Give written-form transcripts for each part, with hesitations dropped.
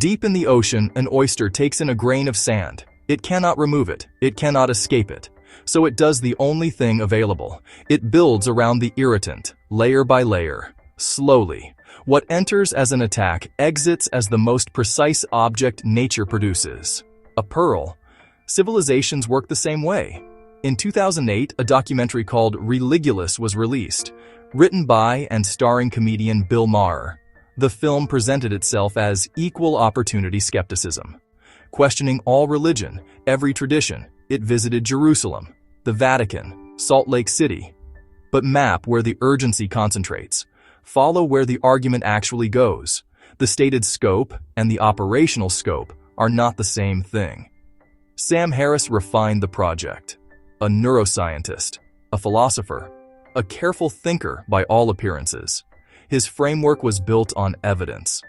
Deep in the ocean, an oyster takes in a grain of sand. It cannot remove it. It cannot escape it. So it does the only thing available. It builds around the irritant, layer by layer, slowly. What enters as an attack exits as the most precise object nature produces. A pearl. Civilizations work the same way. In 2008, a documentary called Religulous was released, written by and starring comedian Maher. The film presented itself as equal opportunity skepticism. Questioning all religion, every tradition, it visited Jerusalem, the Vatican, Salt Lake City. But map where the urgency concentrates. Follow where the argument actually goes. The stated scope and the operational scope are not the same thing. Sam Harris refined the project. A neuroscientist, a philosopher, a careful thinker by all appearances. His framework was built on evidence,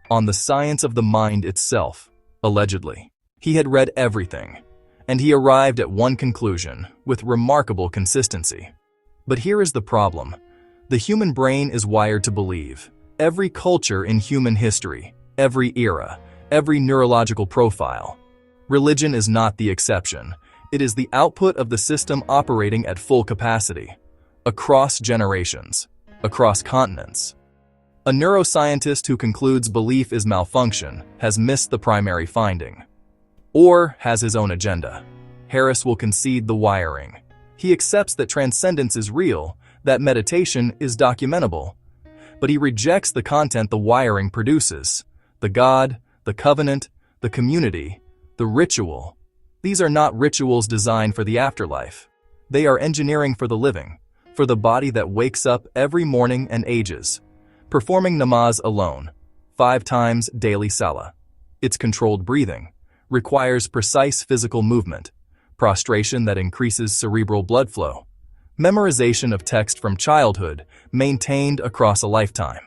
on the science of the mind itself, allegedly. He had read everything, and he arrived at one conclusion with remarkable consistency. But here is the problem. The human brain is wired to believe. Every culture in human history, every era, every neurological profile. Religion is not the exception. It is the output of the system operating at full capacity, across generations, across continents. A neuroscientist who concludes belief is malfunction has missed the primary finding, or has his own agenda. Harris will concede the wiring. He accepts that transcendence is real, that meditation is documentable, but he rejects the content the wiring produces. The God, the covenant, the community, the ritual. These are not rituals designed for the afterlife. They are engineering for the living, for the body that wakes up every morning and ages. Performing namaz alone, 5 times daily salah. It's controlled breathing, requires precise physical movement, prostration that increases cerebral blood flow, memorization of text from childhood maintained across a lifetime.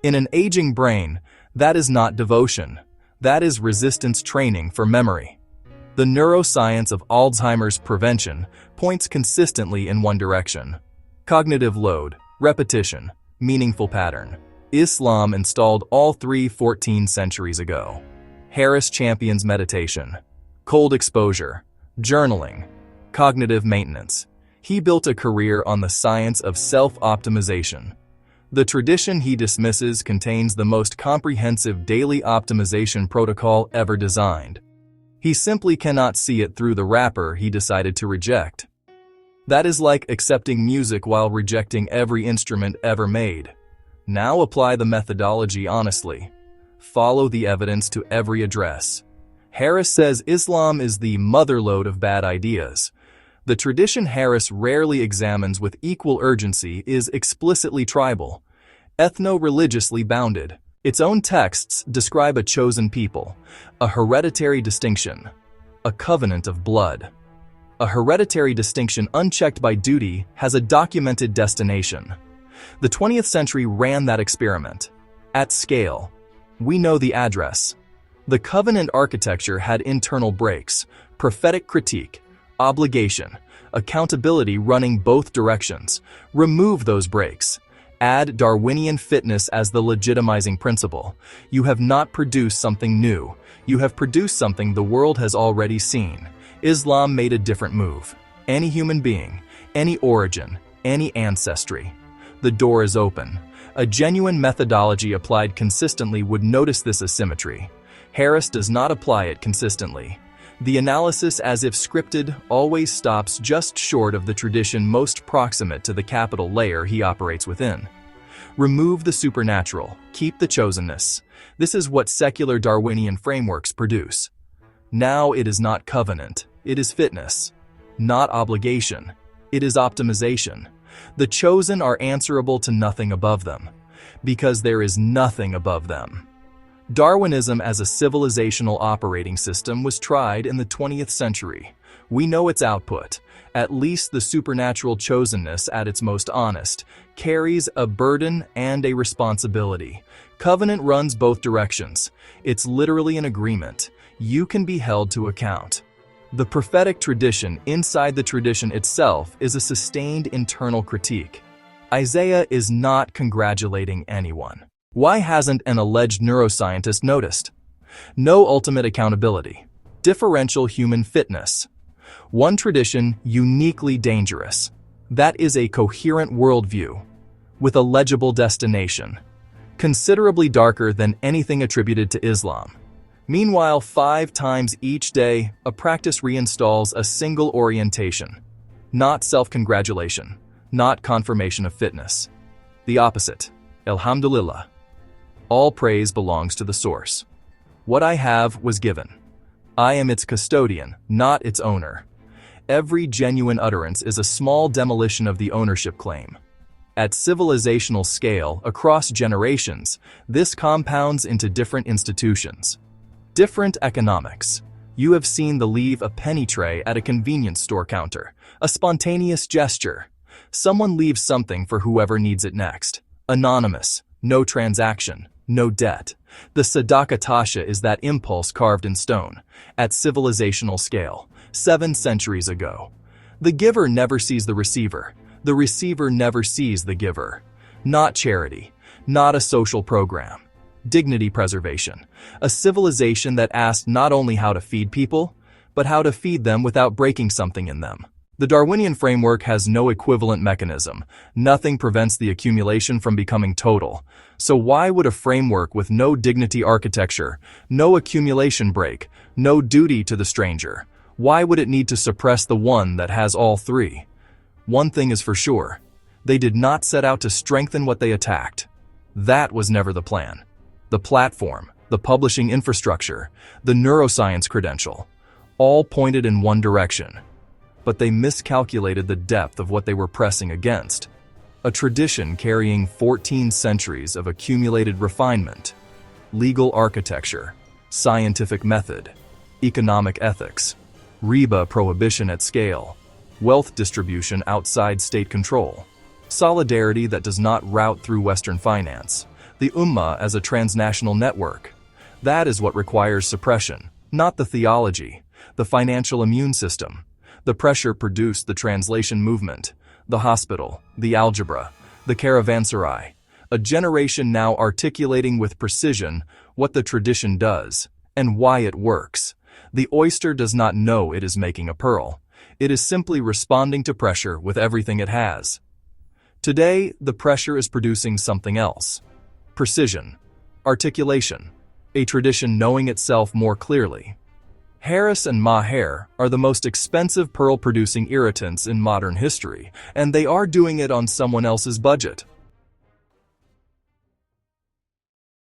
In an aging brain, that is not devotion. That is resistance training for memory. The neuroscience of Alzheimer's prevention points consistently in one direction. Cognitive load, repetition, meaningful pattern. Islam installed all three 14 centuries ago. Harris champions meditation, cold exposure, journaling, cognitive maintenance. He built a career on the science of self-optimization. The tradition he dismisses contains the most comprehensive daily optimization protocol ever designed. He simply cannot see it through the wrapper he decided to reject. That is like accepting music while rejecting every instrument ever made. Now apply the methodology honestly. Follow the evidence to every address. Harris says Islam is the motherlode of bad ideas. The tradition Harris rarely examines with equal urgency is explicitly tribal, ethno-religiously bounded. Its own texts describe a chosen people, a hereditary distinction, a covenant of blood. A hereditary distinction unchecked by duty has a documented destination. The 20th century ran that experiment. At scale. We know the address. The covenant architecture had internal breaks, prophetic critique, obligation, accountability running both directions. Remove those breaks. Add Darwinian fitness as the legitimizing principle. You have not produced something new. You have produced something the world has already seen. Islam made a different move. Any human being, any origin, any ancestry. The door is open. A genuine methodology applied consistently would notice this asymmetry. Harris does not apply it consistently. The analysis, as if scripted, always stops just short of the tradition most proximate to the capital layer he operates within. Remove the supernatural, keep the chosenness. This is what secular Darwinian frameworks produce. Now it is not covenant, it is fitness. Not obligation, it is optimization. The chosen are answerable to nothing above them, because there is nothing above them. Darwinism as a civilizational operating system was tried in the 20th century. We know its output, at least the supernatural chosenness at its most honest, carries a burden and a responsibility. Covenant runs both directions. It's literally an agreement. You can be held to account. The prophetic tradition inside the tradition itself is a sustained internal critique. Isaiah is not congratulating anyone. Why hasn't an alleged neuroscientist noticed? No ultimate accountability. Differential human fitness. One tradition uniquely dangerous. That is a coherent worldview, with a legible destination, considerably darker than anything attributed to Islam. Meanwhile, 5 times each day, a practice reinstalls a single orientation. Not self-congratulation, not confirmation of fitness. The opposite. Alhamdulillah. All praise belongs to the source. What I have was given. I am its custodian, not its owner. Every genuine utterance is a small demolition of the ownership claim. At civilizational scale, across generations, this compounds into different institutions. Different economics. You have seen the leave a penny tray at a convenience store counter. A spontaneous gesture. Someone leaves something for whoever needs it next. Anonymous. No transaction. No debt. The Sadaka Tasha is that impulse carved in stone. At civilizational scale. 7 centuries ago. The giver never sees the receiver. The receiver never sees the giver. Not charity. Not a social program. Dignity preservation. A civilization that asked not only how to feed people, but how to feed them without breaking something in them. The Darwinian framework has no equivalent mechanism. Nothing prevents the accumulation from becoming total. So why would a framework with no dignity architecture, no accumulation break, no duty to the stranger, why would it need to suppress the one that has all 3? One thing is for sure. They did not set out to strengthen what they attacked. That was never the plan. The platform, the publishing infrastructure, the neuroscience credential, all pointed in one direction. But they miscalculated the depth of what they were pressing against. A tradition carrying 14 centuries of accumulated refinement, legal architecture, scientific method, economic ethics, riba prohibition at scale, wealth distribution outside state control, solidarity that does not route through Western finance, the Ummah as a transnational network. That is what requires suppression, not the theology, the financial immune system. The pressure produced the translation movement, the hospital, the algebra, the caravanserai, a generation now articulating with precision what the tradition does and why it works. The oyster does not know it is making a pearl. It is simply responding to pressure with everything it has. Today, the pressure is producing something else. Precision, articulation, a tradition knowing itself more clearly. Harris and Maher are the most expensive pearl-producing irritants in modern history, and they are doing it on someone else's budget.